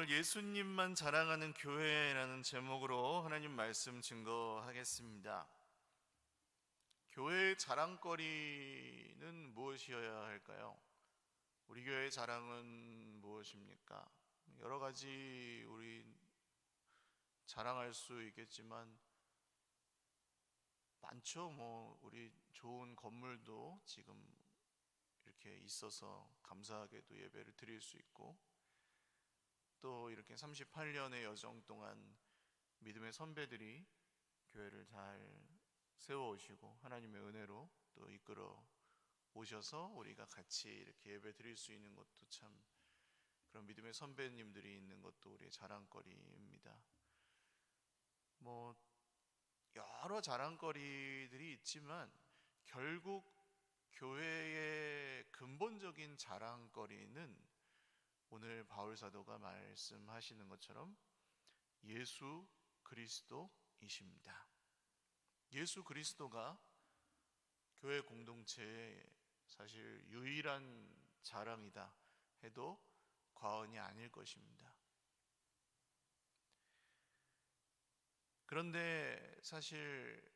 오늘 예수님만 자랑하는 교회라는 제목으로 하나님 말씀 증거하겠습니다. 교회의 자랑거리는 무엇이어야 할까요? 우리 교회의 자랑은 무엇입니까? 여러 가지 우리 자랑할 수 있겠지만 많죠. 우리 좋은 건물도 지금 이렇게 있어서 감사하게도 예배를 드릴 수 있고, 또 이렇게 38년의 여정 동안 믿음의 선배들이 교회를 잘 세워오시고 하나님의 은혜로 또 이끌어 오셔서 우리가 같이 이렇게 예배 드릴 수 있는 것도 참, 그런 믿음의 선배님들이 있는 것도 우리의 자랑거리입니다. 여러 자랑거리들이 있지만 결국 교회의 근본적인 자랑거리는 오늘 바울 사도가 말씀하시는 것처럼 예수 그리스도이십니다. 예수 그리스도가 교회 공동체의 사실 유일한 자랑이다 해도 과언이 아닐 것입니다. 그런데 사실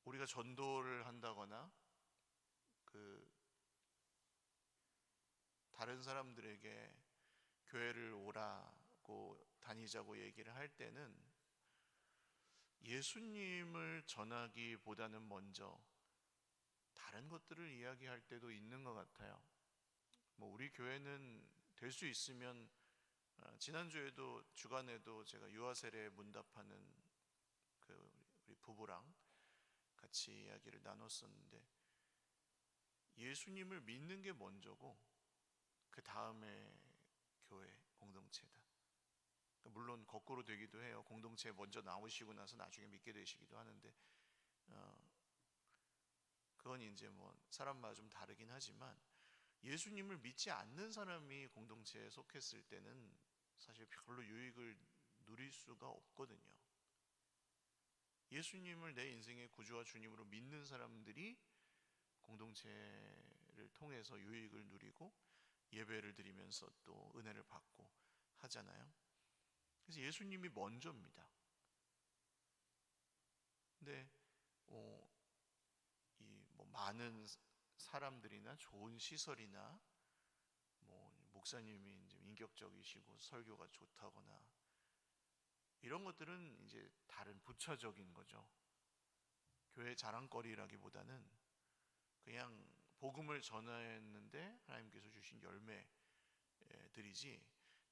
우리가 전도를 한다거나 다른 사람들에게 교회를 오라고 다니자고 얘기를 할 때는 예수님을 전하기보다는 먼저 다른 것들을 이야기할 때도 있는 것 같아요. 우리 교회는 될 수 있으면 지난주에도 주간에도 제가 유아세례 문답하는 우리 부부랑 같이 이야기를 나눴었는데, 예수님을 믿는 게 먼저고 그 다음에 교회 공동체다. 물론 거꾸로 되기도 해요. 공동체에 먼저 나오시고 나서 나중에 믿게 되시기도 하는데, 그건 이제 사람마다 좀 다르긴 하지만 예수님을 믿지 않는 사람이 공동체에 속했을 때는 사실 별로 유익을 누릴 수가 없거든요. 예수님을 내 인생의 구주와 주님으로 믿는 사람들이 공동체를 통해서 유익을 누리고 예배를 드리면서 또 은혜를 받고 하잖아요. 그래서 예수님이 먼저입니다. 근데 많은 사람들이나 좋은 시설이나 목사님이 이제 인격적이시고 설교가 좋다거나 이런 것들은 이제 다른 부차적인 거죠. 교회 자랑거리라기보다는 그냥 복음을 전했는데 하나님께서 주신 열매들이지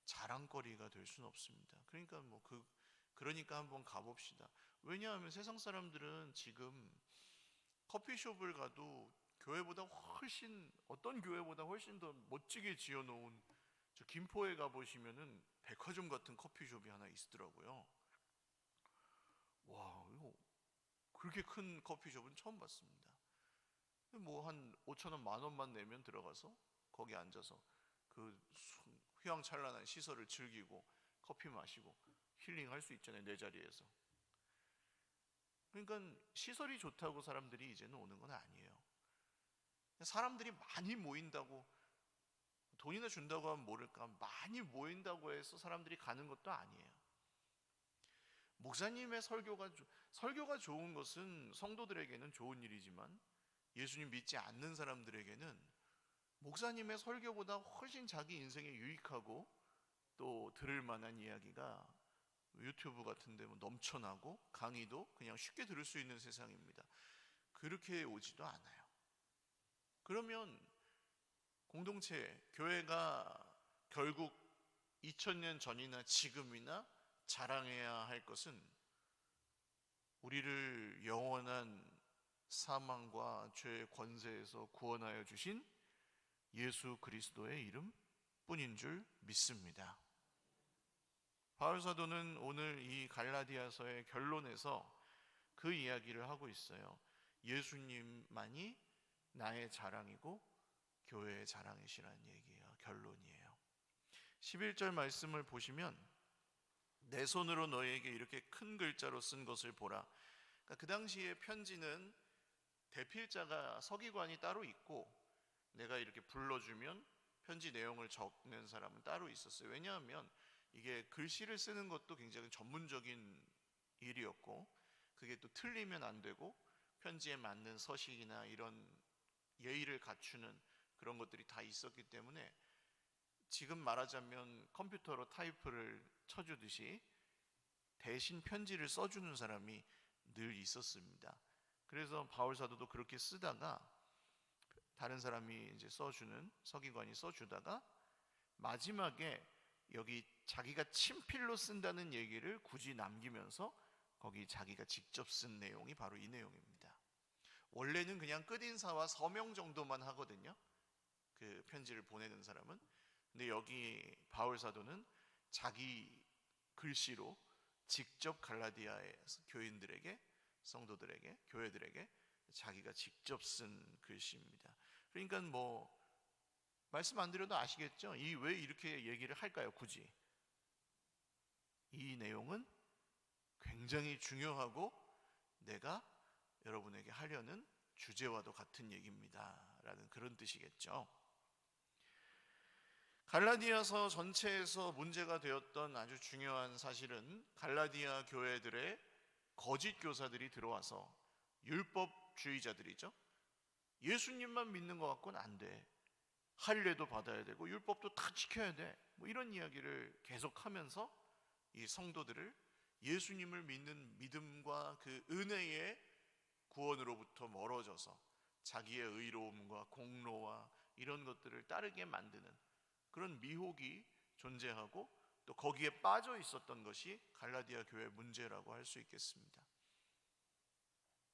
자랑거리가 될 수는 없습니다. 그러니까 한번 가봅시다. 왜냐하면 세상 사람들은 지금 커피숍을 가도 어떤 교회보다 훨씬 더 멋지게 지어놓은, 저 김포에 가보시면은 백화점 같은 커피숍이 하나 있더라고요. 와, 이거 그렇게 큰 커피숍은 처음 봤습니다. 한 5,000원, 10,000원만 내면 들어가서 거기 앉아서 그 휘황찬란한 시설을 즐기고 커피 마시고 힐링할 수 있잖아요, 내 자리에서. 그러니까 시설이 좋다고 사람들이 이제는 오는 건 아니에요. 사람들이 많이 모인다고, 돈이나 준다고 하면 모를까, 많이 모인다고 해서 사람들이 가는 것도 아니에요. 목사님의 설교가 좋은 것은 성도들에게는 좋은 일이지만 예수님 믿지 않는 사람들에게는 목사님의 설교보다 훨씬 자기 인생에 유익하고 또 들을 만한 이야기가 유튜브 같은 데 넘쳐나고 강의도 그냥 쉽게 들을 수 있는 세상입니다. 그렇게 오지도 않아요. 그러면 공동체, 교회가 결국 2000년 전이나 지금이나 자랑해야 할 것은 우리를 영원한 사망과 죄의 권세에서 구원하여 주신 예수 그리스도의 이름 뿐인 줄 믿습니다. 바울 사도는 오늘 이 갈라디아서의 결론에서 그 이야기를 하고 있어요. 예수님만이 나의 자랑이고 교회의 자랑이시라는 얘기예요. 결론이에요. 11절 말씀을 보시면 내 손으로 너희에게 이렇게 큰 글자로 쓴 것을 보라. 그 당시에 편지는 대필자가 서기관이 따로 있고 내가 이렇게 불러주면 편지 내용을 적는 사람은 따로 있었어요. 왜냐하면 이게 글씨를 쓰는 것도 굉장히 전문적인 일이었고, 그게 또 틀리면 안 되고 편지에 맞는 서식이나 이런 예의를 갖추는 그런 것들이 다 있었기 때문에 지금 말하자면 컴퓨터로 타이프를 쳐주듯이 대신 편지를 써주는 사람이 늘 있었습니다. 그래서 바울 사도도 그렇게 쓰다가 다른 사람이 이제 써주는, 서기관이 써주다가 마지막에 여기 자기가 친필로 쓴다는 얘기를 굳이 남기면서 거기 자기가 직접 쓴 내용이 바로 이 내용입니다. 원래는 그냥 끝인사와 서명 정도만 하거든요, 그 편지를 보내는 사람은. 근데 여기 바울 사도는 자기 글씨로 직접 갈라디아의 교인들에게, 성도들에게, 교회들에게 자기가 직접 쓴 글씨입니다. 그러니까 뭐 말씀 안 드려도 아시겠죠? 이 왜 이렇게 얘기를 할까요? 굳이 이 내용은 굉장히 중요하고 내가 여러분에게 하려는 주제와도 같은 얘기입니다 라는 그런 뜻이겠죠. 갈라디아서 전체에서 문제가 되었던 아주 중요한 사실은 갈라디아 교회들의 거짓 교사들이 들어와서, 율법주의자들이죠, 예수님만 믿는 것 같고는 안 돼, 할례도 받아야 되고 율법도 다 지켜야 돼, 뭐 이런 이야기를 계속하면서 이 성도들을 예수님을 믿는 믿음과 그 은혜의 구원으로부터 멀어져서 자기의 의로움과 공로와 이런 것들을 따르게 만드는 그런 미혹이 존재하고, 또 거기에 빠져 있었던 것이 갈라디아 교회 문제라고 할 수 있겠습니다.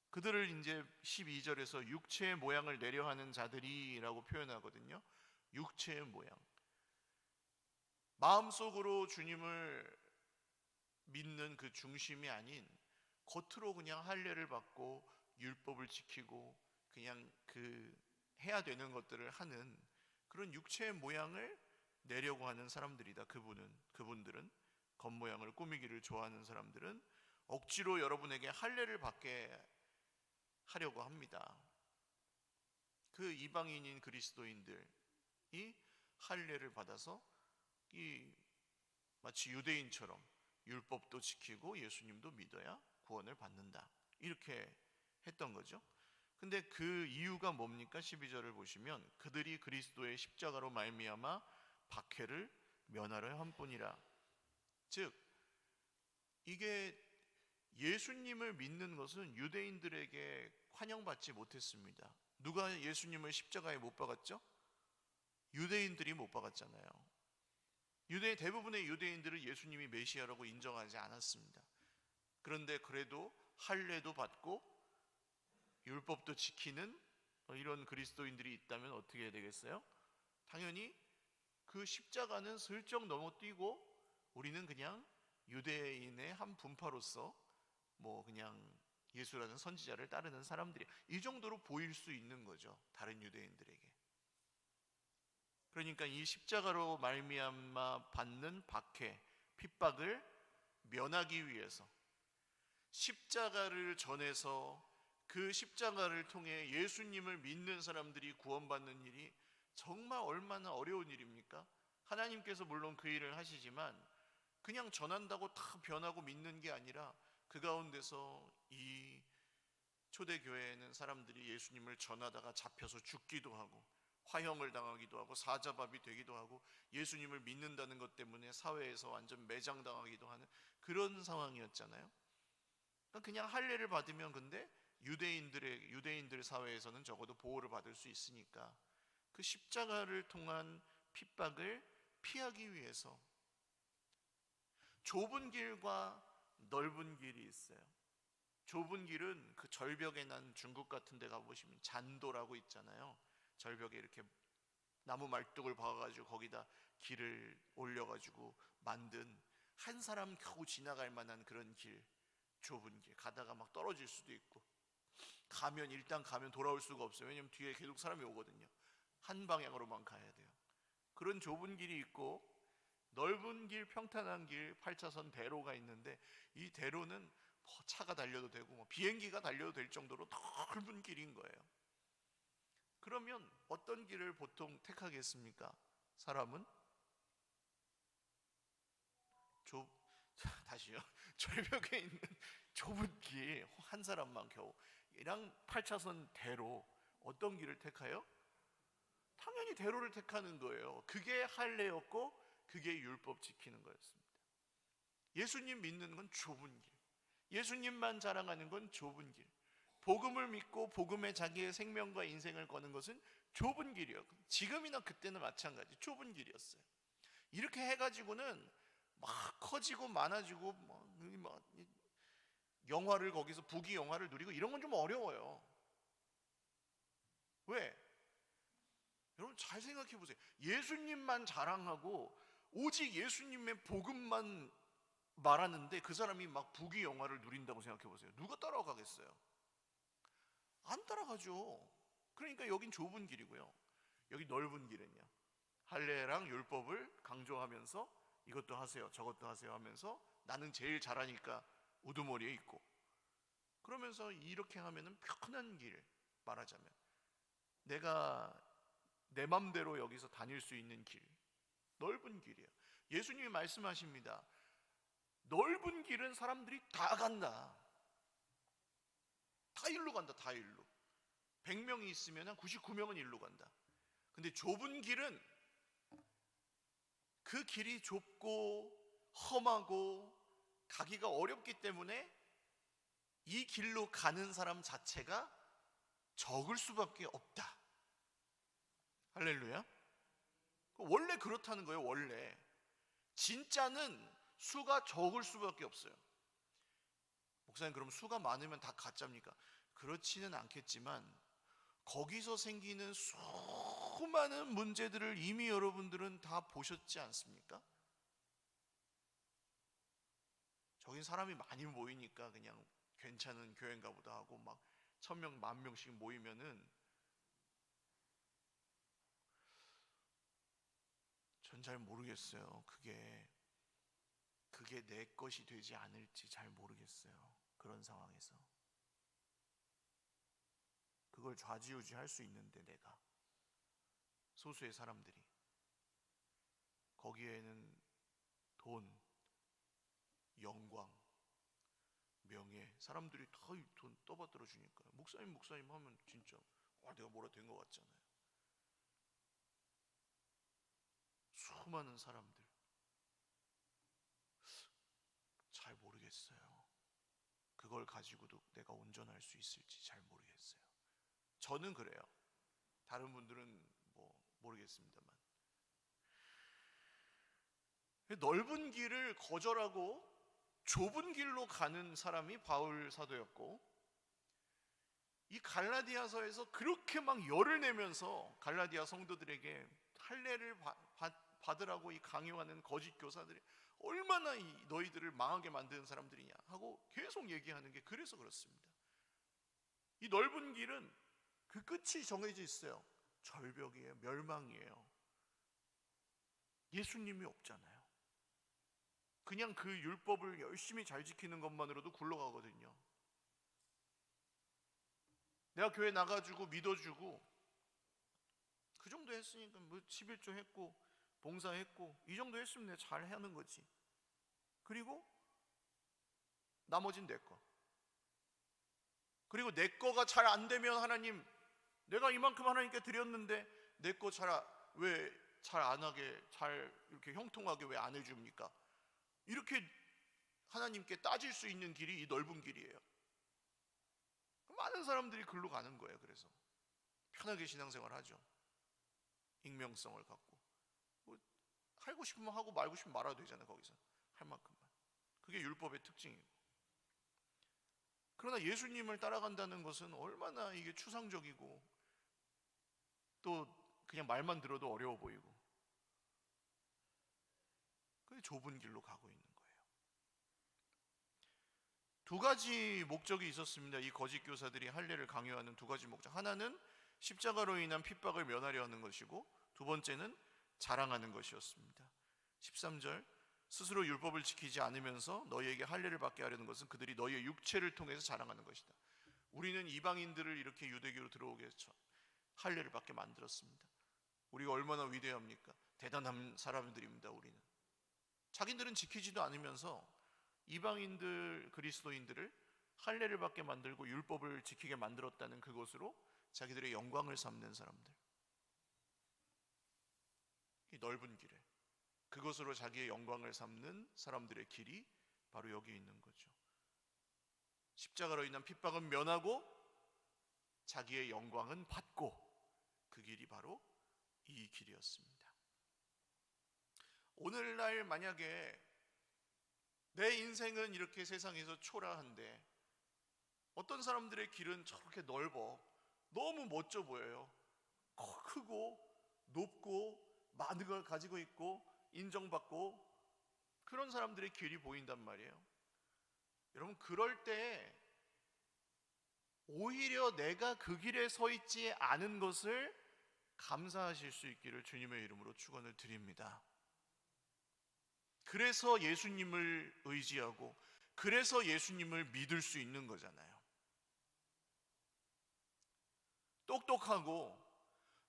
그들을 이제 12절에서 육체의 모양을 내려하는 자들이라고 표현하거든요. 육체의 모양, 마음속으로 주님을 믿는 그 중심이 아닌 겉으로 그냥 할례를 받고 율법을 지키고 그냥 그 해야 되는 것들을 하는 그런 육체의 모양을 내려고 하는 사람들이다. 그분들은 겉모양을 꾸미기를 좋아하는 사람들은 억지로 여러분에게 할례를 받게 하려고 합니다. 그 이방인인 그리스도인들이 할례를 받아서 이 마치 유대인처럼 율법도 지키고 예수님도 믿어야 구원을 받는다, 이렇게 했던 거죠. 근데 그 이유가 뭡니까? 12절을 보시면 그들이 그리스도의 십자가로 말미암아 박해를 면하려 함뿐이라. 즉 이게 예수님을 믿는 것은 유대인들에게 환영받지 못했습니다. 누가 예수님을 십자가에 못 박았죠? 유대인들이 못 박았잖아요. 대부분의 유대인들은 예수님이 메시아라고 인정하지 않았습니다. 그런데 그래도 할례도 받고 율법도 지키는 이런 그리스도인들이 있다면 어떻게 해야 되겠어요? 당연히 그 십자가는 슬쩍 넘어뛰고 우리는 그냥 유대인의 한 분파로서 뭐 그냥 예수라는 선지자를 따르는 사람들이, 이 정도로 보일 수 있는 거죠, 다른 유대인들에게. 그러니까 이 십자가로 말미암아 받는 박해, 핍박을 면하기 위해서 십자가를 전해서 그 십자가를 통해 예수님을 믿는 사람들이 구원받는 일이 정말 얼마나 어려운 일입니까? 하나님께서 물론 그 일을 하시지만 그냥 전한다고 다 변하고 믿는 게 아니라 그 가운데서 이 초대교회에는 사람들이 예수님을 전하다가 잡혀서 죽기도 하고 화형을 당하기도 하고 사자밥이 되기도 하고 예수님을 믿는다는 것 때문에 사회에서 완전 매장당하기도 하는 그런 상황이었잖아요. 그냥 할례를 받으면, 근데 유대인들 사회에서는 적어도 보호를 받을 수 있으니까 그 십자가를 통한 핍박을 피하기 위해서 좁은 길과 넓은 길이 있어요. 좁은 길은 그 절벽에 난 중국 같은 데 가보시면 잔도라고 있잖아요. 절벽에 이렇게 나무 말뚝을 박아가지고 거기다 길을 올려가지고 만든, 한 사람 겨우 지나갈 만한 그런 길, 좁은 길, 가다가 막 떨어질 수도 있고, 일단 가면 돌아올 수가 없어요. 왜냐면 뒤에 계속 사람이 오거든요. 한 방향으로만 가야 돼요. 그런 좁은 길이 있고 넓은 길, 평탄한 길, 8차선 대로가 있는데 이 대로는 뭐 차가 달려도 되고 뭐 비행기가 달려도 될 정도로 넓은 길인 거예요. 그러면 어떤 길을 보통 택하겠습니까? 사람은 좁 다시요. 절벽에 있는 좁은 길 한 사람만 겨우 이랑 8차선 대로 어떤 길을 택하여? 당연히 대로를 택하는 거예요. 그게 할례였고 그게 율법 지키는 거였습니다. 예수님 믿는 건 좁은 길, 예수님만 자랑하는 건 좁은 길, 복음을 믿고 복음에 자기의 생명과 인생을 거는 것은 좁은 길이에요. 지금이나 그때는 마찬가지 좁은 길이었어요. 이렇게 해가지고는 막 커지고 많아지고 영화를 거기서 부귀 영화를 누리고 이런 건 좀 어려워요. 왜? 여러분 잘 생각해 보세요. 예수님만 자랑하고 오직 예수님의 복음만 말하는데 그 사람이 막 부귀 영화를 누린다고 생각해 보세요. 누가 따라가겠어요? 안 따라가죠. 그러니까 여긴 좁은 길이고요. 여기 넓은 길은요, 할례랑 율법을 강조하면서 이것도 하세요 저것도 하세요 하면서 나는 제일 잘하니까 우두머리에 있고, 그러면서 이렇게 하면은 편한 길, 말하자면 내가 내 맘대로 여기서 다닐 수 있는 길, 넓은 길이에요. 예수님이 말씀하십니다. 넓은 길은 사람들이 다 간다. 다 일로 간다. 다 일로. 100명이 있으면 한 99명은 일로 간다. 근데 좁은 길은 그 길이 좁고 험하고 가기가 어렵기 때문에 이 길로 가는 사람 자체가 적을 수밖에 없다. 할렐루야. 원래 그렇다는 거예요. 원래 진짜는 수가 적을 수밖에 없어요. 목사님, 그럼 수가 많으면 다 가짜입니까? 그렇지는 않겠지만 거기서 생기는 수많은 문제들을 이미 여러분들은 다 보셨지 않습니까? 저긴 사람이 많이 모이니까 그냥 괜찮은 교회인가 보다 하고 막 1000명, 10,000명씩 모이면은 전 잘 모르겠어요. 그게 내 것이 되지 않을지 잘 모르겠어요. 그런 상황에서 그걸 좌지우지 할 수 있는데, 내가 소수의 사람들이 거기에는 돈, 영광, 명예, 사람들이 다 돈 떠받들어 주니까 목사님 하면 진짜 내가 뭐라 된 것 같잖아요. 수많은 사람들, 잘 모르겠어요. 그걸 가지고도 내가 온전할 수 있을지 잘 모르겠어요. 저는 그래요. 다른 분들은 모르겠습니다만, 넓은 길을 거절하고 좁은 길로 가는 사람이 바울 사도였고, 이 갈라디아서에서 그렇게 막 열을 내면서 갈라디아 성도들에게 할례를 받으라고 이 강요하는 거짓 교사들이 얼마나 너희들을 망하게 만드는 사람들이냐 하고 계속 얘기하는 게 그래서 그렇습니다. 이 넓은 길은 그 끝이 정해져 있어요. 절벽이에요. 멸망이에요. 예수님이 없잖아요. 그냥 그 율법을 열심히 잘 지키는 것만으로도 굴러가거든요. 내가 교회 나가주고 믿어주고 그 정도 했으니까 11조 했고 봉사했고 이 정도 했으면 내가 잘 하는 거지. 그리고 나머진 내 거. 그리고 내 거가 잘 안 되면 하나님, 내가 이만큼 하나님께 드렸는데 내 거 왜 잘 안 하게, 잘 이렇게 형통하게 왜 안 해줍니까? 이렇게 하나님께 따질 수 있는 길이 이 넓은 길이에요. 많은 사람들이 글로 가는 거예요. 그래서 편하게 신앙생활 하죠. 익명성을 갖고 하고 싶으면 하고 말고 싶으면 말아도 되잖아요. 거기서 할 만큼만. 그게 율법의 특징이고. 그러나 예수님을 따라간다는 것은 얼마나 이게 추상적이고 또 그냥 말만 들어도 어려워 보이고, 그게 좁은 길로 가고 있는 거예요. 두 가지 목적이 있었습니다. 이 거짓 교사들이 할례를 강요하는 두 가지 목적. 하나는 십자가로 인한 핍박을 면하려 하는 것이고, 두 번째는 자랑하는 것이었습니다. 13절, 스스로 율법을 지키지 않으면서 너희에게 할례를 받게 하려는 것은 그들이 너희의 육체를 통해서 자랑하는 것이다. 우리는 이방인들을 이렇게 유대교로 들어오게 해서 할례를 받게 만들었습니다. 우리가 얼마나 위대합니까? 대단한 사람들입니다. 우리는 자기들은 지키지도 않으면서 이방인들, 그리스도인들을 할례를 받게 만들고 율법을 지키게 만들었다는 그것으로 자기들의 영광을 삼는 사람들, 이 넓은 길에 그것으로 자기의 영광을 삼는 사람들의 길이 바로 여기 있는 거죠. 십자가로 인한 핍박은 면하고 자기의 영광은 받고, 그 길이 바로 이 길이었습니다. 오늘날 만약에 내 인생은 이렇게 세상에서 초라한데 어떤 사람들의 길은 저렇게 넓어 너무 멋져 보여요. 크고 높고 많은 걸 가지고 있고 인정받고, 그런 사람들의 길이 보인단 말이에요. 여러분, 그럴 때 오히려 내가 그 길에 서 있지 않은 것을 감사하실 수 있기를 주님의 이름으로 축원을 드립니다. 그래서 예수님을 의지하고, 그래서 예수님을 믿을 수 있는 거잖아요. 똑똑하고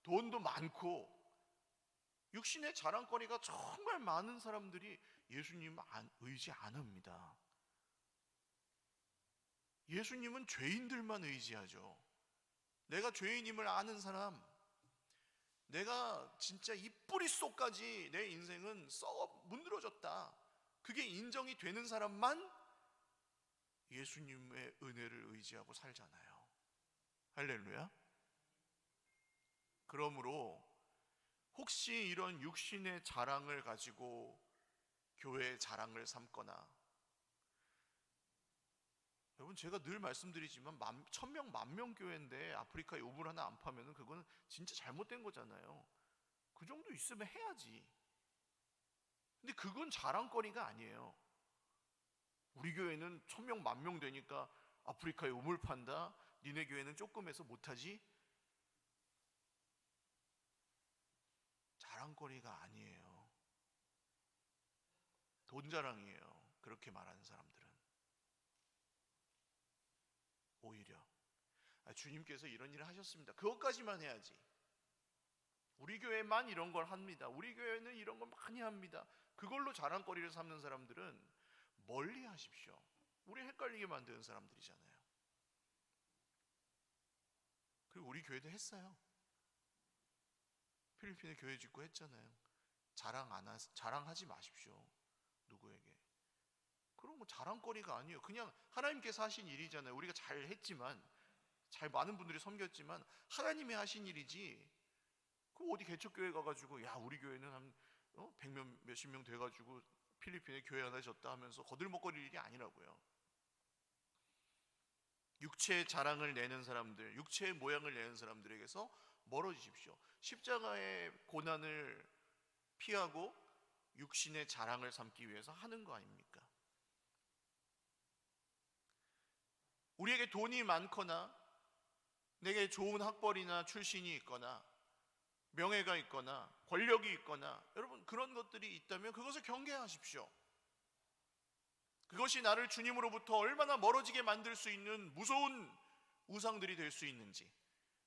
돈도 많고 육신의 자랑거리가 정말 많은 사람들이 예수님을 의지 안 합니다. 예수님은 죄인들만 의지하죠. 내가 죄인임을 아는 사람, 내가 진짜 이 뿌릿속까지 내 인생은 썩어 문드러졌다, 그게 인정이 되는 사람만 예수님의 은혜를 의지하고 살잖아요. 할렐루야. 그러므로 혹시 이런 육신의 자랑을 가지고 교회의 자랑을 삼거나, 여러분, 제가 늘 말씀드리지만 1000명 만명 교회인데 아프리카에 우물 하나 안 파면은 그거는 진짜 잘못된 거잖아요. 그 정도 있으면 해야지. 근데 그건 자랑거리가 아니에요. 우리 교회는 1000명 만명 되니까 아프리카에 우물 판다, 니네 교회는 조금 해서 못하지? 자랑거리가 아니에요. 돈 자랑이에요. 그렇게 말하는 사람들은. 오히려 주님께서 이런 일을 하셨습니다, 그것까지만 해야지. 우리 교회만 이런 걸 합니다, 우리 교회는 이런 걸 많이 합니다, 그걸로 자랑거리를 삼는 사람들은 멀리 하십시오. 우리 헷갈리게 만드는 사람들이잖아요. 그리고 우리 교회도 했어요. 필리핀에 교회 짓고 했잖아요. 자랑하지 마십시오, 누구에게. 그런 거 자랑거리가 아니에요. 그냥 하나님께서 하신 일이잖아요. 우리가 잘 했지만, 잘 많은 분들이 섬겼지만 하나님이 하신 일이지, 그 어디 개척교회 가가지고 야 우리 교회는 한 100명 몇십 명 돼가지고 필리핀에 교회 하나 졌다 하면서 거들먹거릴 일이 아니라고요. 육체의 자랑을 내는 사람들, 육체의 모양을 내는 사람들에게서 멀어지십시오. 십자가의 고난을 피하고 육신의 자랑을 삼기 위해서 하는 거 아닙니까? 우리에게 돈이 많거나 내게 좋은 학벌이나 출신이 있거나 명예가 있거나 권력이 있거나, 여러분, 그런 것들이 있다면 그것을 경계하십시오. 그것이 나를 주님으로부터 얼마나 멀어지게 만들 수 있는 무서운 우상들이 될 수 있는지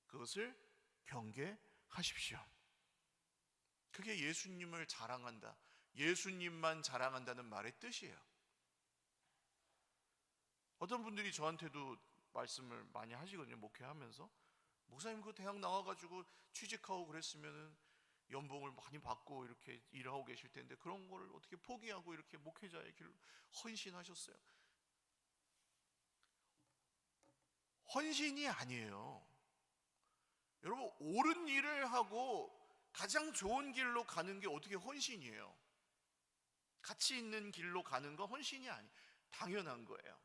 그것을 경계하십시오. 그게 예수님을 자랑한다, 예수님만 자랑한다는 말의 뜻이에요. 어떤 분들이 저한테도 말씀을 많이 하시거든요. 목회하면서, 목사님 그 대학 나와가지고 취직하고 그랬으면은 연봉을 많이 받고 이렇게 일하고 계실 텐데 그런 걸 어떻게 포기하고 이렇게 목회자의 길로 헌신하셨어요? 헌신이 아니에요. 여러분, 옳은 일을 하고 가장 좋은 길로 가는 게 어떻게 헌신이에요? 가치 있는 길로 가는 건 헌신이 아니에요. 당연한 거예요.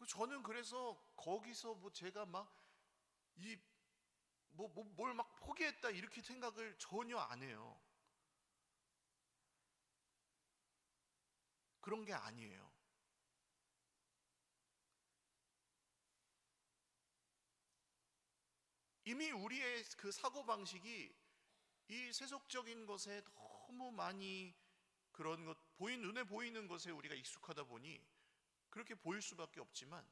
저는 그래서 거기서 제가 뭘 막 포기했다 이렇게 생각을 전혀 안 해요. 그런 게 아니에요. 이미 우리의 그 사고방식이 이 세속적인 것에 너무 많이 그런 것, 눈에 보이는 것에 우리가 익숙하다 보니 그렇게 보일 수밖에 없지만,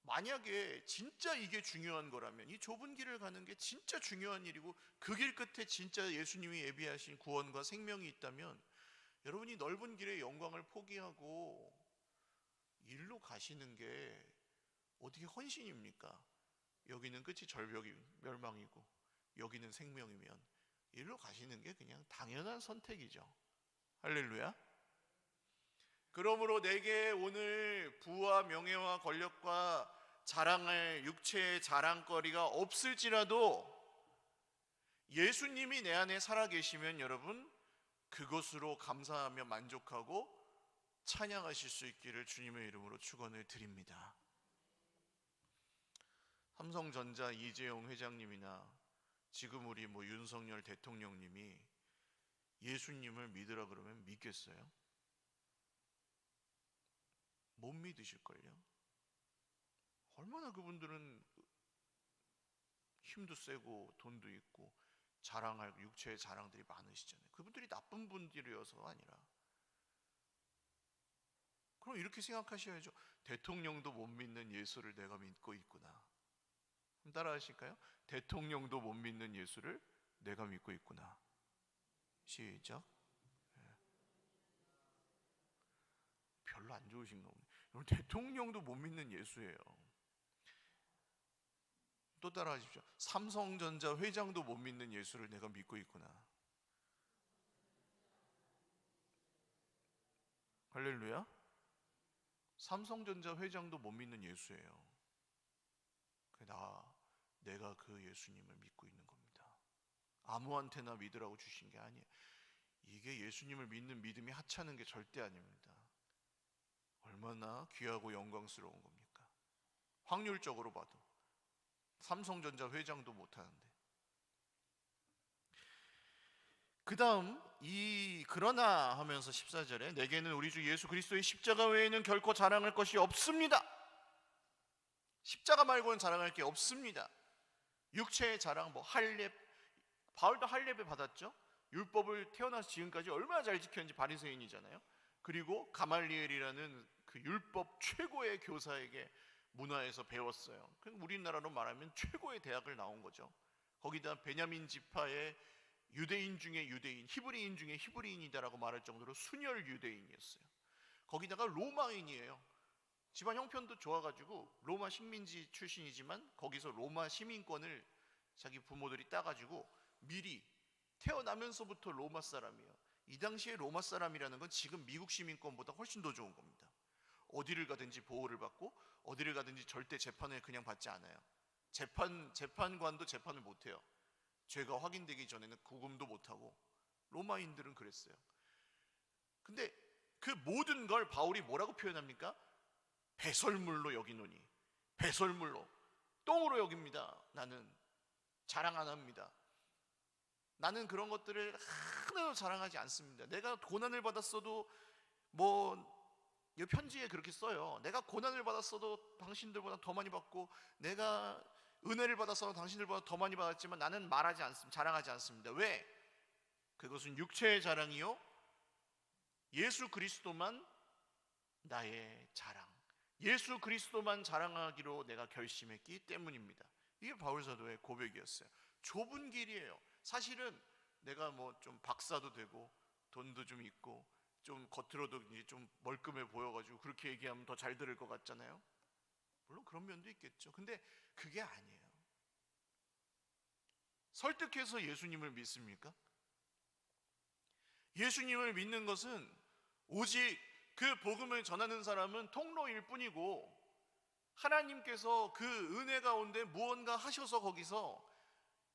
만약에 진짜 이게 중요한 거라면, 이 좁은 길을 가는 게 진짜 중요한 일이고 그 길 끝에 진짜 예수님이 예비하신 구원과 생명이 있다면, 여러분이 넓은 길의 영광을 포기하고 일로 가시는 게 어떻게 헌신입니까? 여기는 끝이 절벽이 멸망이고 여기는 생명이면 일로 가시는 게 그냥 당연한 선택이죠. 할렐루야. 그러므로 내게 오늘 부와 명예와 권력과 자랑할 육체의 자랑거리가 없을지라도 예수님이 내 안에 살아계시면 여러분 그것으로 감사하며 만족하고 찬양하실 수 있기를 주님의 이름으로 축원을 드립니다. 삼성전자 이재용 회장님이나 지금 우리 윤석열 대통령님이 예수님을 믿으라 그러면 믿겠어요? 못 믿으실걸요? 얼마나 그분들은 힘도 세고 돈도 있고 자랑할 육체의 자랑들이 많으시잖아요. 그분들이 나쁜 분들이어서가 아니라, 그럼 이렇게 생각하셔야죠. 대통령도 못 믿는 예수를 내가 믿고 있구나. 따라 하실까요? 대통령도 못 믿는 예수를 내가 믿고 있구나. 시작. 별로 안 좋으신가 보네. 여러분, 대통령도 못 믿는 예수예요. 또 따라 하십시오. 삼성전자 회장도 못 믿는 예수를 내가 믿고 있구나. 할렐루야. 삼성전자 회장도 못 믿는 예수예요. 내가 그 예수님을 믿고 있는 겁니다. 아무한테나 믿으라고 주신 게 아니에요. 이게 예수님을 믿는 믿음이 하찮은 게 절대 아닙니다. 얼마나 귀하고 영광스러운 겁니까? 확률적으로 봐도 삼성전자 회장도 못하는데. 그 다음 그러나 하면서 14절에 내게는 우리 주 예수 그리스도의 십자가 외에는 결코 자랑할 것이 없습니다. 십자가 말고는 자랑할 게 없습니다. 육체의 자랑, 할례, 바울도 할례를 받았죠. 율법을 태어나서 지금까지 얼마나 잘 지켰는지 바리새인이잖아요. 그리고 가말리엘이라는 그 율법 최고의 교사에게 문화에서 배웠어요. 우리나라로 말하면 최고의 대학을 나온 거죠. 거기다 베냐민 지파의 유대인 중에 유대인, 히브리인 중에 히브리인이다라고 말할 정도로 순혈 유대인이었어요. 거기다가 로마인이에요. 집안 형편도 좋아가지고 로마 식민지 출신이지만 거기서 로마 시민권을 자기 부모들이 따가지고 미리 태어나면서부터 로마 사람이에요. 이 당시에 로마 사람이라는 건 지금 미국 시민권보다 훨씬 더 좋은 겁니다. 어디를 가든지 보호를 받고 어디를 가든지 절대 재판을 그냥 받지 않아요. 재판관도 재판을 못해요. 죄가 확인되기 전에는 구금도 못하고. 로마인들은 그랬어요. 근데 그 모든 걸 바울이 뭐라고 표현합니까? 배설물로 여기노니, 배설물로, 똥으로 여깁니다. 나는 자랑 안 합니다. 나는 그런 것들을 하나도 자랑하지 않습니다. 내가 고난을 받았어도 이 편지에 그렇게 써요. 내가 고난을 받았어도 당신들보다 더 많이 받고 내가 은혜를 받았어도 당신들보다 더 많이 받았지만 나는 말하지 않습니다. 자랑하지 않습니다. 왜? 그것은 육체의 자랑이요 예수 그리스도만 나의 자랑, 예수 그리스도만 자랑하기로 내가 결심했기 때문입니다. 이게 바울 사도의 고백이었어요. 좁은 길이에요. 사실은 내가 좀 박사도 되고 돈도 좀 있고 좀 겉으로도 좀 멀끔해 보여가지고 그렇게 얘기하면 더 잘 들을 것 같잖아요. 물론 그런 면도 있겠죠. 근데 그게 아니에요. 설득해서 예수님을 믿습니까? 예수님을 믿는 것은 오직 그 복음을 전하는 사람은 통로일 뿐이고, 하나님께서 그 은혜 가운데 무언가 하셔서 거기서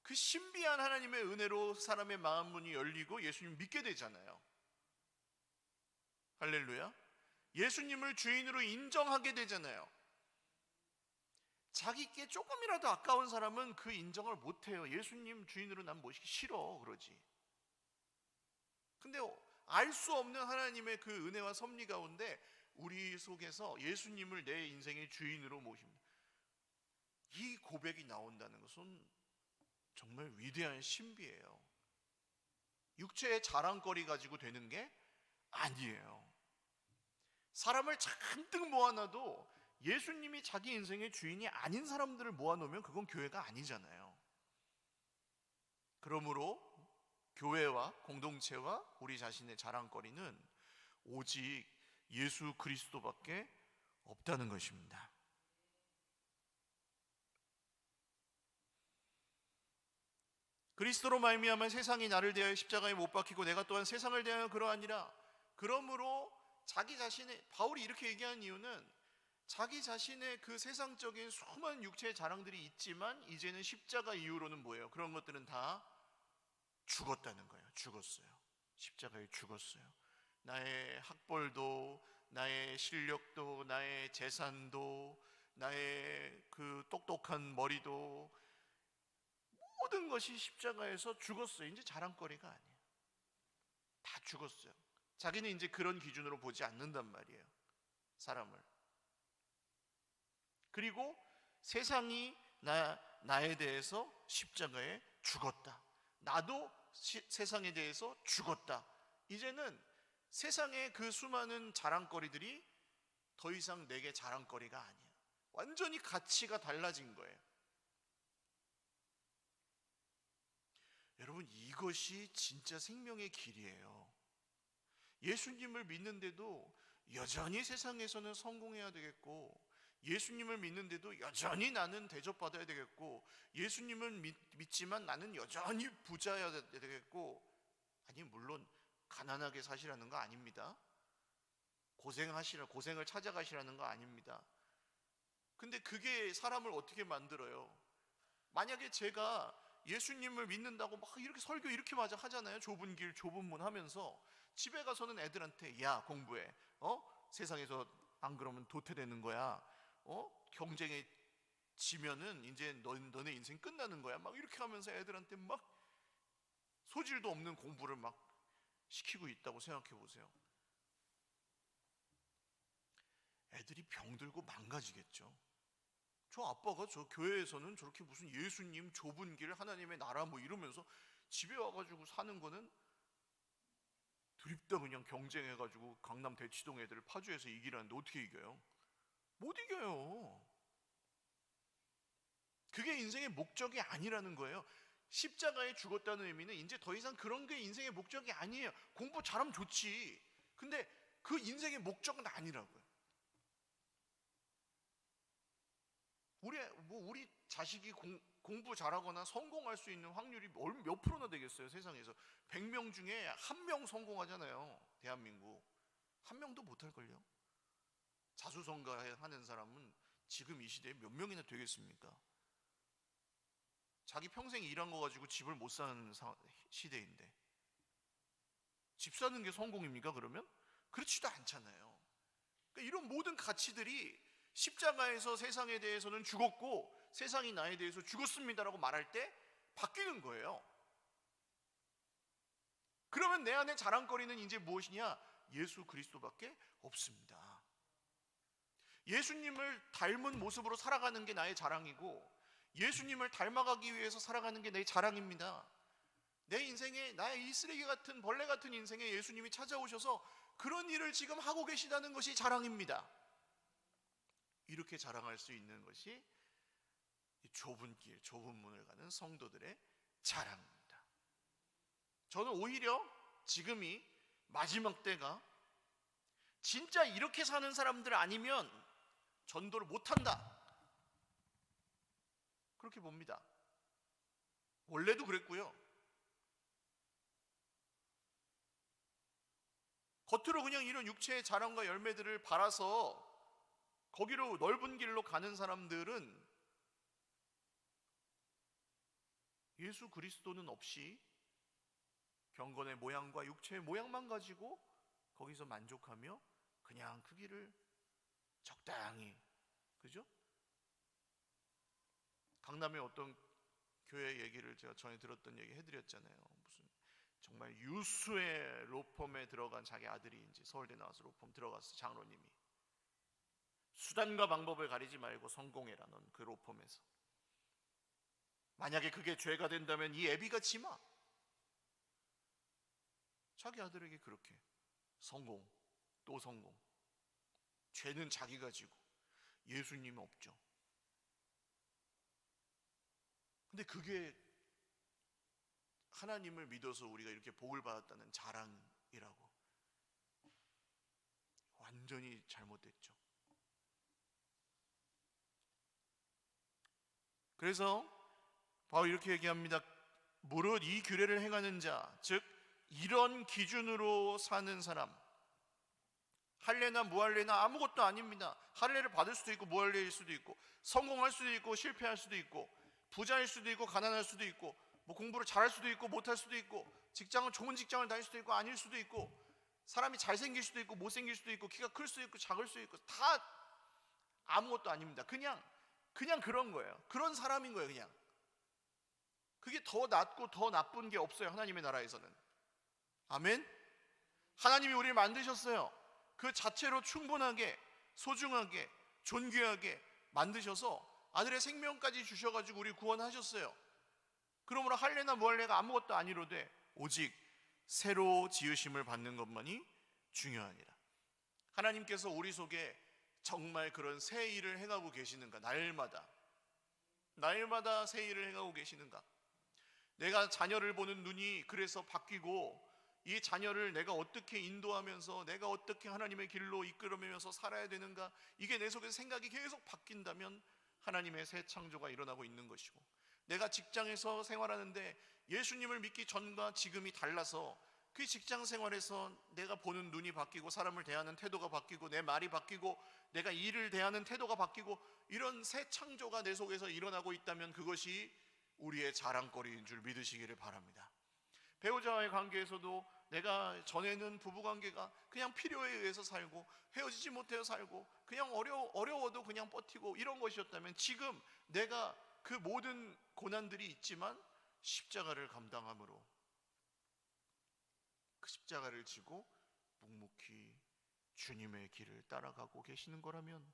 그 신비한 하나님의 은혜로 사람의 마음 문이 열리고 예수님 믿게 되잖아요. 할렐루야. 예수님을 주인으로 인정하게 되잖아요. 자기께 조금이라도 아까운 사람은 그 인정을 못해요. 예수님 주인으로 난 모시기 싫어 그러지. 근데 알 수 없는 하나님의 그 은혜와 섭리 가운데 우리 속에서 예수님을 내 인생의 주인으로 모십니다. 이 고백이 나온다는 것은 정말 위대한 신비예요. 육체의 자랑거리 가지고 되는 게 아니에요. 사람을 잔뜩 모아놔도 예수님이 자기 인생의 주인이 아닌 사람들을 모아놓으면 그건 교회가 아니잖아요. 그러므로 교회와 공동체와 우리 자신의 자랑거리는 오직 예수 그리스도밖에 없다는 것입니다. 그리스도로 말미암아 세상이 나를 대하여 십자가에 못 박히고 내가 또한 세상을 대하여 그러하니라. 그러므로 자기 자신의, 바울이 이렇게 얘기한 이유는 자기 자신의 그 세상적인 수많은 육체의 자랑들이 있지만 이제는 십자가 이후로는 뭐예요? 그런 것들은 다 죽었다는 거예요. 죽었어요. 십자가에 죽었어요. 나의 학벌도, 나의 실력도, 나의 재산도, 나의 그 똑똑한 머리도, 모든 것이 십자가에서 죽었어요. 이제 자랑거리가 아니에요. 다 죽었어요. 자기는 이제 그런 기준으로 보지 않는단 말이에요, 사람을. 그리고 세상이 나에 대해서 십자가에 죽었다. 나도 세상에 대해서 죽었다. 이제는 세상의 그 수많은 자랑거리들이 더 이상 내게 자랑거리가 아니야. 완전히 가치가 달라진 거예요. 여러분, 이것이 진짜 생명의 길이에요. 예수님을 믿는데도 여전히 세상에서는 성공해야 되겠고, 예수님을 믿는데도 여전히 나는 대접받아야 되겠고, 예수님을 믿지만 나는 여전히 부자여야 되겠고, 아니 물론 가난하게 사시라는 거 아닙니다. 고생을 찾아가시라는 거 아닙니다. 근데 그게 사람을 어떻게 만들어요? 만약에 제가 예수님을 믿는다고 막 이렇게 설교 이렇게 마저 하잖아요. 좁은 길 좁은 문 하면서 집에 가서는 애들한테 야 공부해, 세상에서 안 그러면 도태되는 거야, 경쟁에 지면은 이제 너네 인생 끝나는 거야, 막 이렇게 하면서 애들한테 막 소질도 없는 공부를 막 시키고 있다고 생각해 보세요. 애들이 병들고 망가지겠죠. 저 아빠가 저 교회에서는 저렇게 무슨 예수님, 좁은 길, 하나님의 나라 뭐 이러면서 집에 와가지고 사는 거는 드립다 그냥 경쟁해가지고 강남 대치동 애들을 파주에서 이기라는데 어떻게 이겨요? 못 이겨요. 그게 인생의 목적이 아니라는 거예요. 십자가에 죽었다는 의미는 이제 더 이상 그런 게 인생의 목적이 아니에요. 공부 잘하면 좋지. 근데 그 인생의 목적은 아니라고요. 우리 자식이 공부 잘하거나 성공할 수 있는 확률이 몇 프로나 되겠어요, 세상에서. 100명 중에 1명 성공하잖아요, 대한민국. 1명도 못할걸요. 자수성가하는 사람은 지금 이 시대에 몇 명이나 되겠습니까? 자기 평생 일한 거 가지고 집을 못 사는 시대인데 집 사는 게 성공입니까, 그러면? 그렇지도 않잖아요. 그러니까 이런 모든 가치들이 십자가에서 세상에 대해서는 죽었고 세상이 나에 대해서 죽었습니다라고 말할 때 바뀌는 거예요. 그러면 내 안에 자랑거리는 이제 무엇이냐? 예수 그리스도밖에 없습니다. 예수님을 닮은 모습으로 살아가는 게 나의 자랑이고, 예수님을 닮아가기 위해서 살아가는 게 내 자랑입니다. 내 인생에, 나의 이 쓰레기 같은 벌레 같은 인생에 예수님이 찾아오셔서 그런 일을 지금 하고 계시다는 것이 자랑입니다. 이렇게 자랑할 수 있는 것이 좁은 길, 좁은 문을 가는 성도들의 자랑입니다. 저는 오히려 지금이 마지막 때가, 진짜 이렇게 사는 사람들 아니면 전도를 못한다, 그렇게 봅니다. 원래도 그랬고요. 겉으로 그냥 이런 육체의 자랑과 열매들을 바라서 거기로 넓은 길로 가는 사람들은 예수 그리스도는 없이 경건의 모양과 육체의 모양만 가지고 거기서 만족하며 그냥 그 길을 적당히, 그죠? 강남의 어떤 교회 얘기를 제가 전에 들었던 얘기 해드렸잖아요. 무슨 정말 유수의 로펌에 들어간 자기 아들이 이제 서울대 나와서 로펌 들어갔어. 장로님이 수단과 방법을 가리지 말고 성공해라, 넌 그 로펌에서. 만약에 그게 죄가 된다면 이 애비가 지마. 자기 아들에게 그렇게 성공 또 성공, 죄는 자기가 지고 예수님 없죠. 근데 그게 하나님을 믿어서 우리가 이렇게 복을 받았다는 자랑이라고. 완전히 잘못됐죠. 그래서 바울이 이렇게 얘기합니다. 무릇 이 규례를 행하는 자, 즉 이런 기준으로 사는 사람, 할례나 무할례나 아무것도 아닙니다. 할례를 받을 수도 있고 무할례일 수도 있고, 성공할 수도 있고 실패할 수도 있고, 부자일 수도 있고 가난할 수도 있고, 뭐 공부를 잘할 수도 있고 못할 수도 있고, 직장은 좋은 직장을 다닐 수도 있고 아닐 수도 있고, 사람이 잘생길 수도 있고 못생길 수도 있고, 키가 클 수도 있고 작을 수도 있고, 다 아무것도 아닙니다. 그냥 그런 거예요. 그런 사람인 거예요. 그냥 그게 더 낫고 더 나쁜 게 없어요. 하나님의 나라에서는. 아멘. 하나님이 우리를 만드셨어요. 그 자체로 충분하게, 소중하게, 존귀하게 만드셔서 아들의 생명까지 주셔가지고 우리 구원하셨어요. 그러므로 할례나 무할례가 아무것도 아니로되 오직 새로 지으심을 받는 것만이 중요하니라. 하나님께서 우리 속에 정말 그런 새 일을 행하고 계시는가? 날마다 새 일을 행하고 계시는가? 내가 자녀를 보는 눈이 그래서 바뀌고, 이 자녀를 내가 어떻게 인도하면서, 내가 어떻게 하나님의 길로 이끌어내면서 살아야 되는가, 이게 내 속에서 생각이 계속 바뀐다면 하나님의 새 창조가 일어나고 있는 것이고, 내가 직장에서 생활하는데 예수님을 믿기 전과 지금이 달라서 그 직장 생활에서 내가 보는 눈이 바뀌고, 사람을 대하는 태도가 바뀌고, 내 말이 바뀌고, 내가 일을 대하는 태도가 바뀌고, 이런 새 창조가 내 속에서 일어나고 있다면 그것이 우리의 자랑거리인 줄 믿으시기를 바랍니다. 배우자와의 관계에서도 내가 전에는 부부관계가 그냥 필요에 의해서 살고, 헤어지지 못해서 살고, 그냥 어려워도 그냥 버티고 이런 것이었다면, 지금 내가 그 모든 고난들이 있지만 십자가를 감당함으로, 그 십자가를 지고 묵묵히 주님의 길을 따라가고 계시는 거라면,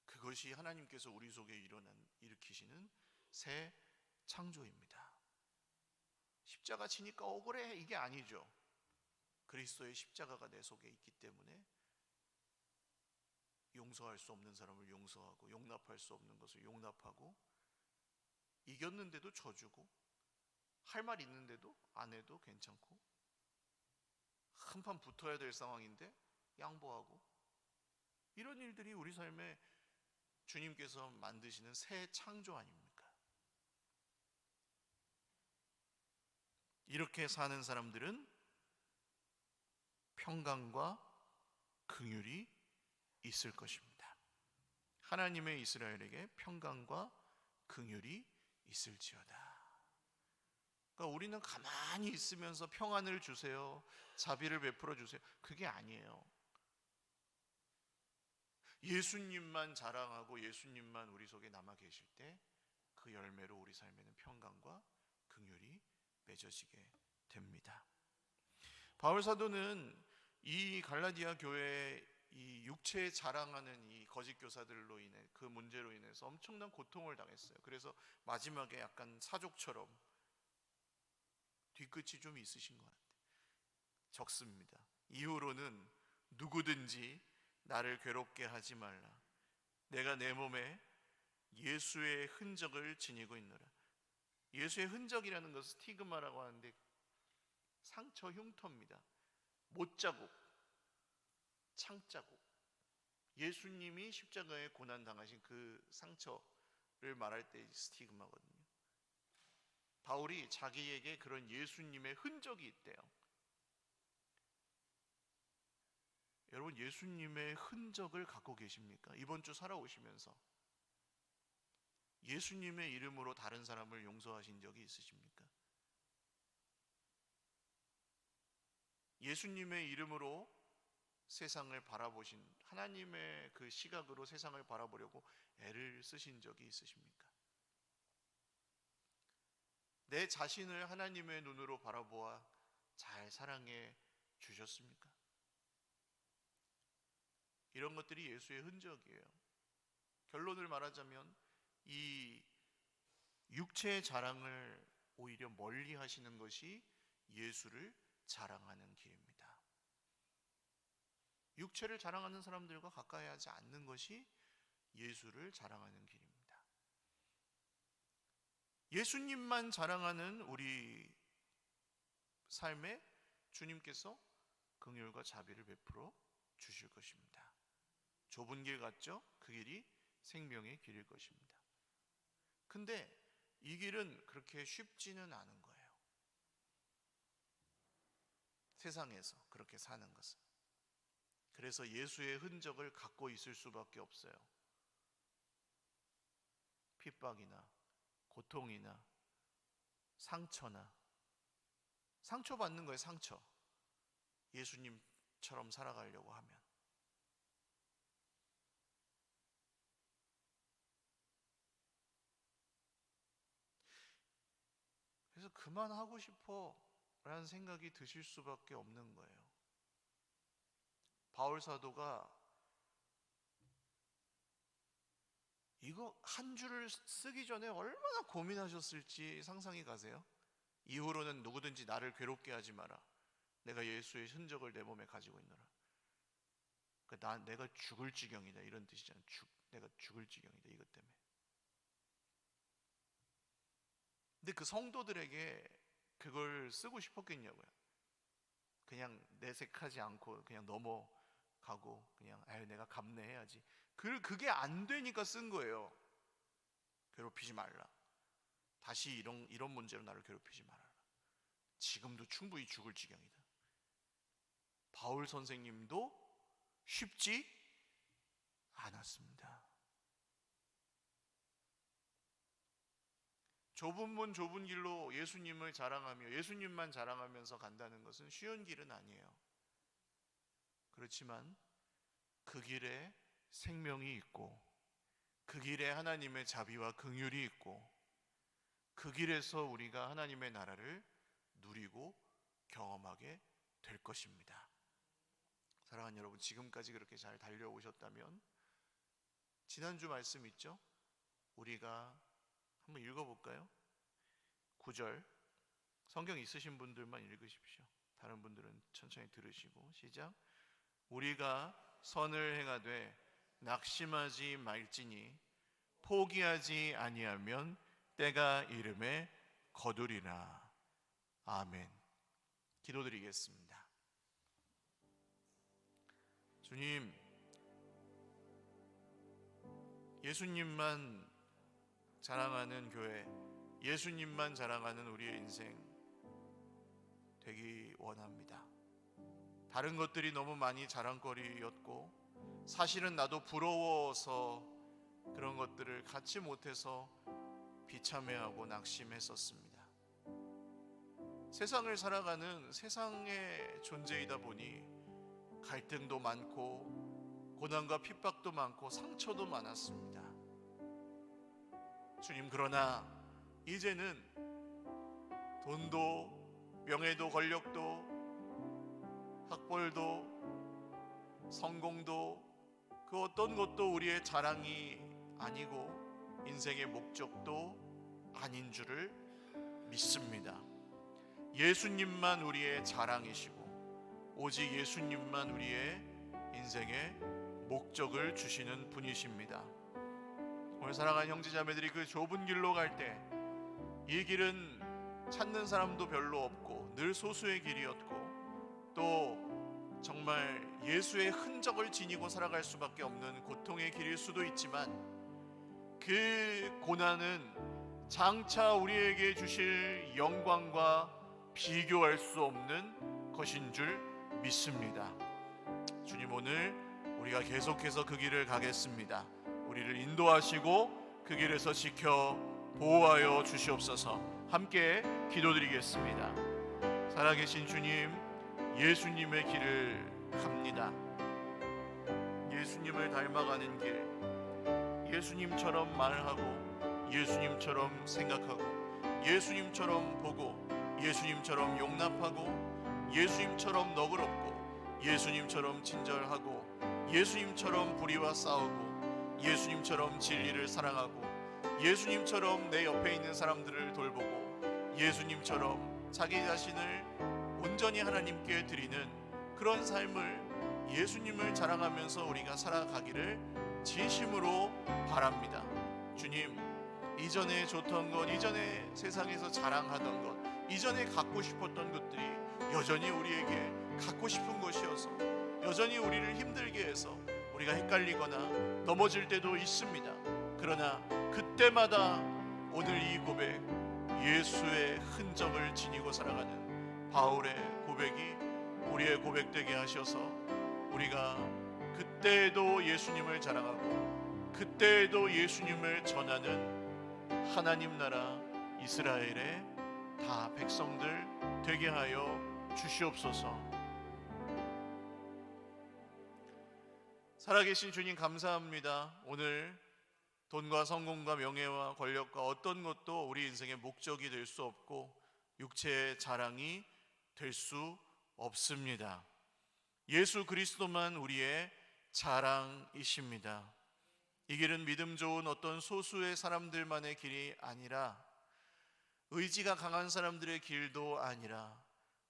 그것이 하나님께서 우리 속에 일으키시는 새 창조입니다. 십자가 지니까 억울해, 이게 아니죠. 그리스도의 십자가가 내 속에 있기 때문에 용서할 수 없는 사람을 용서하고, 용납할 수 없는 것을 용납하고, 이겼는데도 져주고, 할 말 있는데도 안 해도 괜찮고, 한판 붙어야 될 상황인데 양보하고, 이런 일들이 우리 삶에 주님께서 만드시는 새 창조 아닙니까? 이렇게 사는 사람들은 평강과 긍휼이 있을 것입니다. 하나님의 이스라엘에게 평강과 긍휼이 있을지어다. 그러니까 우리는 가만히 있으면서 평안을 주세요, 자비를 베풀어 주세요, 그게 아니에요. 예수님만 자랑하고 예수님만 우리 속에 남아 계실 때, 그 열매로 우리 삶에는 평강과 긍휼이 맺어지게 됩니다. 바울 사도는 이 갈라디아 교회의 이 육체에 자랑하는 이 거짓 교사들로 인해, 그 문제로 인해서 엄청난 고통을 당했어요. 그래서 마지막에 약간 사족처럼 뒤끝이 좀 있으신 것 같아요. 적습니다. 이후로는 누구든지 나를 괴롭게 하지 말라. 내가 내 몸에 예수의 흔적을 지니고 있노라. 예수의 흔적이라는 것은 스티그마라고 하는데, 상처, 흉터입니다. 못자국, 창자국. 예수님이 십자가에 고난당하신 그 상처를 말할 때 스티그마거든요. 바울이 자기에게 그런 예수님의 흔적이 있대요. 여러분, 예수님의 흔적을 갖고 계십니까? 이번 주 살아오시면서 예수님의 이름으로 다른 사람을 용서하신 적이 있으십니까? 예수님의 이름으로 세상을 바라보신, 하나님의 그 시각으로 세상을 바라보려고 애를 쓰신 적이 있으십니까? 내 자신을 하나님의 눈으로 바라보아 잘 사랑해 주셨습니까? 이런 것들이 예수의 흔적이에요. 결론을 말하자면 이 육체의 자랑을 오히려 멀리 하시는 것이 예수를 자랑하는 길입니다. 육체를 자랑하는 사람들과 가까이 하지 않는 것이 예수를 자랑하는 길입니다. 예수님만 자랑하는 우리 삶에 주님께서 긍휼과 자비를 베풀어 주실 것입니다. 좁은 길 같죠? 그 길이 생명의 길일 것입니다. 근데 이 길은 그렇게 쉽지는 않은 거예요. 세상에서 그렇게 사는 것은. 그래서 예수의 흔적을 갖고 있을 수밖에 없어요. 핍박이나 고통이나 상처나, 상처받는 거예요. 상처. 예수님처럼 살아가려고 하면. 그래서 그만하고 싶어 라는 생각이 드실 수밖에 없는 거예요. 바울 사도가 이거 한 줄을 쓰기 전에 얼마나 고민하셨을지 상상이 가세요? 이후로는 누구든지 나를 괴롭게 하지 마라. 내가 예수의 흔적을 내 몸에 가지고 있노라. 내가 죽을 지경이다, 이런 뜻이잖아요. 내가 죽을 지경이다, 이것 때문에. 근데 그 성도들에게 그걸 쓰고 싶었겠냐고요. 그냥 내색하지 않고 그냥 넘어가고 그냥 내가 감내해야지. 그게 안 되니까 쓴 거예요. 괴롭히지 말라. 다시 이런 문제로 나를 괴롭히지 말아라. 지금도 충분히 죽을 지경이다. 바울 선생님도 쉽지 않았습니다. 좁은 문 좁은 길로 예수님을 자랑하며 예수님만 자랑하면서 간다는 것은 쉬운 길은 아니에요. 그렇지만 그 길에 생명이 있고, 그 길에 하나님의 자비와 긍휼이 있고, 그 길에서 우리가 하나님의 나라를 누리고 경험하게 될 것입니다. 사랑하는 여러분, 지금까지 그렇게 잘 달려오셨다면 지난주 말씀 있죠? 우리가 한번 읽어볼까요? 9절, 성경 있으신 분들만 읽으십시오. 다른 분들은 천천히 들으시고. 시작. 우리가 선을 행하되 낙심하지 말지니 포기하지 아니하면 때가 이름에 거두리라. 아멘. 기도드리겠습니다. 주님, 예수님만 자랑하는 교회, 예수님만 자랑하는 우리의 인생 되기 원합니다. 다른 것들이 너무 많이 자랑거리였고, 사실은 나도 부러워서 그런 것들을 갖지 못해서 비참해하고 낙심했었습니다. 세상을 살아가는 세상의 존재이다 보니 갈등도 많고 고난과 핍박도 많고 상처도 많았습니다. 주님, 그러나 이제는 돈도 명예도 권력도 학벌도 성공도 그 어떤 것도 우리의 자랑이 아니고 인생의 목적도 아닌 줄을 믿습니다. 예수님만 우리의 자랑이시고 오직 예수님만 우리의 인생의 목적을 주시는 분이십니다. 오늘 사랑하는 형제자매들이 그 좁은 길로 갈 때 이 길은 찾는 사람도 별로 없고 늘 소수의 길이었고 또 정말 예수의 흔적을 지니고 살아갈 수밖에 없는 고통의 길일 수도 있지만 그 고난은 장차 우리에게 주실 영광과 비교할 수 없는 것인 줄 믿습니다. 주님, 오늘 우리가 계속해서 그 길을 가겠습니다. 우리를 인도하시고 그 길에서 지켜 보호하여 주시옵소서. 함께 기도드리겠습니다. 살아계신 주님, 예수님의 길을 갑니다. 예수님을 닮아가는 길, 예수님처럼 말하고 예수님처럼 생각하고 예수님처럼 보고 예수님처럼 용납하고 예수님처럼 너그럽고 예수님처럼 친절하고 예수님처럼 불의와 싸우고 예수님처럼 진리를 사랑하고 예수님처럼 내 옆에 있는 사람들을 돌보고 예수님처럼 자기 자신을 온전히 하나님께 드리는 그런 삶을 예수님을 자랑하면서 우리가 살아가기를 진심으로 바랍니다. 주님, 이전에 좋던 것, 이전에 세상에서 자랑하던 것, 이전에 갖고 싶었던 것들이 여전히 우리에게 갖고 싶은 것이어서 여전히 우리를 힘들게 해서 우리가 헷갈리거나 넘어질 때도 있습니다. 그러나 그때마다 오늘 이 고백, 예수의 흔적을 지니고 살아가는 바울의 고백이 우리의 고백되게 하셔서 우리가 그때에도 예수님을 자랑하고 그때에도 예수님을 전하는 하나님 나라 이스라엘의 다 백성들 되게 하여 주시옵소서. 살아계신 주님 감사합니다. 오늘 돈과 성공과 명예와 권력과 어떤 것도 우리 인생의 목적이 될 수 없고 육체의 자랑이 될 수 없습니다. 예수 그리스도만 우리의 자랑이십니다. 이 길은 믿음 좋은 어떤 소수의 사람들만의 길이 아니라 의지가 강한 사람들의 길도 아니라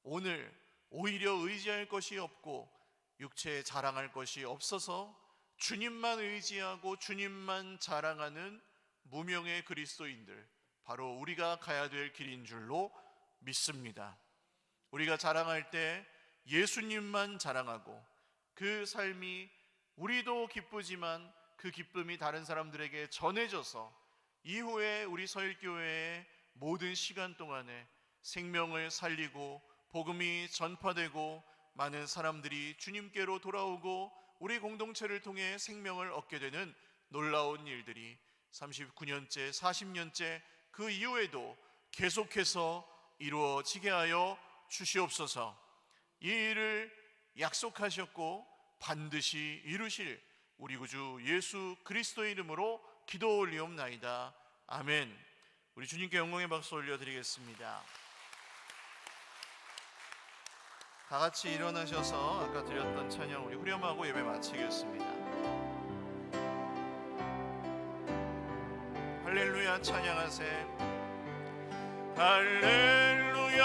오늘 오히려 의지할 것이 없고 육체에 자랑할 것이 없어서 주님만 의지하고 주님만 자랑하는 무명의 그리스도인들, 바로 우리가 가야 될 길인 줄로 믿습니다. 우리가 자랑할 때 예수님만 자랑하고 그 삶이 우리도 기쁘지만 그 기쁨이 다른 사람들에게 전해져서 이후에 우리 서일교회의 모든 시간 동안에 생명을 살리고 복음이 전파되고 많은 사람들이 주님께로 돌아오고 우리 공동체를 통해 생명을 얻게 되는 놀라운 일들이 39년째, 40년째 그 이후에도 계속해서 이루어지게 하여 주시옵소서. 이 일을 약속하셨고 반드시 이루실 우리 구주 예수 그리스도의 이름으로 기도 올리옵나이다. 아멘. 우리 주님께 영광의 박수 올려드리겠습니다. 다 같이 일어나셔서 아까 드렸던 찬양 우리 후렴하고 예배 마치겠습니다. 할렐루야 찬양하세. 할렐루야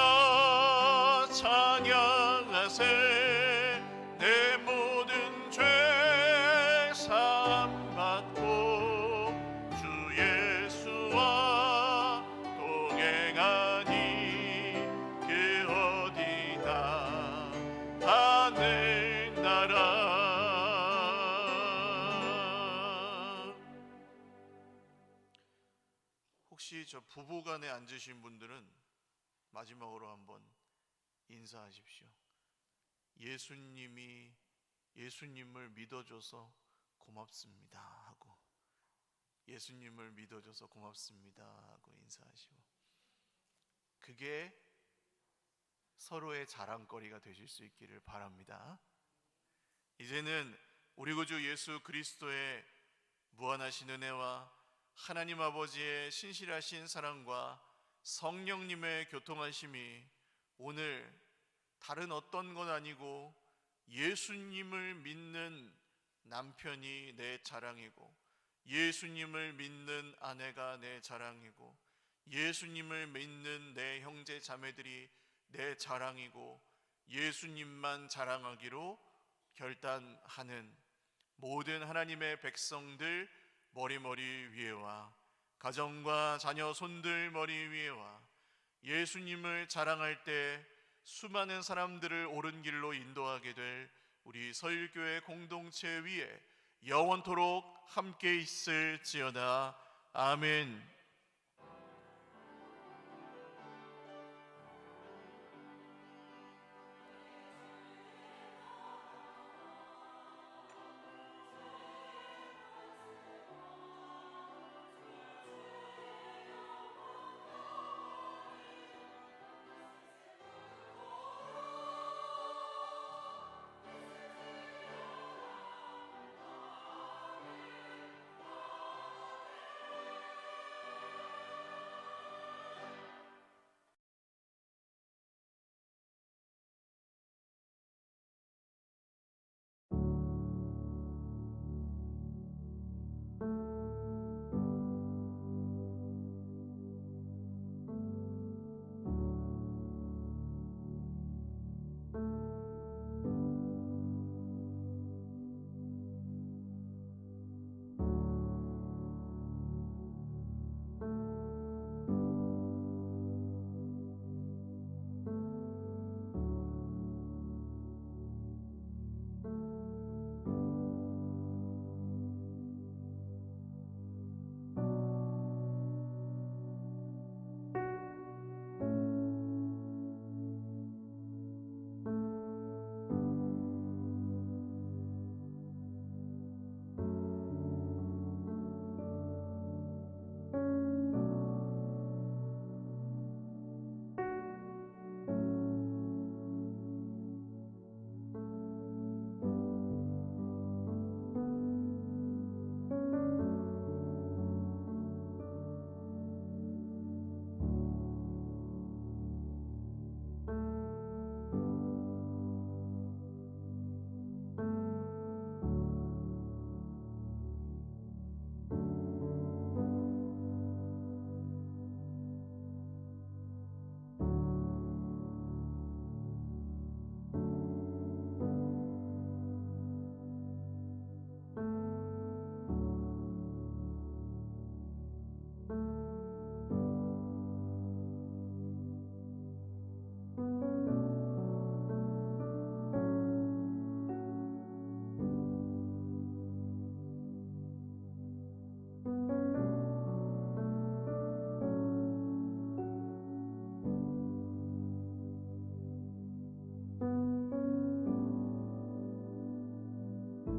찬양하세. 내 모든 죄 사함받고 주 예수와 동행하니 그 어디나 하늘나라. 혹시 저 부부간에 앉으신 분들은 마지막으로 한번 인사하십시오. 예수님을 믿어줘서 고맙습니다 하고, 예수님을 믿어줘서 고맙습니다 하고 인사하시고, 그게 서로의 자랑거리가 되실 수 있기를 바랍니다. 이제는 우리 구주 예수 그리스도의 무한하신 은혜와 하나님 아버지의 신실하신 사랑과 성령님의 교통하심이 오늘 다른 어떤 건 아니고 예수님을 믿는 남편이 내 자랑이고, 예수님을 믿는 아내가 내 자랑이고, 예수님을 믿는 내 형제 자매들이 내 자랑이고, 예수님만 자랑하기로 결단하는 모든 하나님의 백성들 머리 위에와 가정과 자녀 손들 머리 위에와 예수님을 자랑할 때 수많은 사람들을 옳은 길로 인도하게 될 우리 서일교회 공동체 위에 영원토록 함께 있을지어다. 아멘.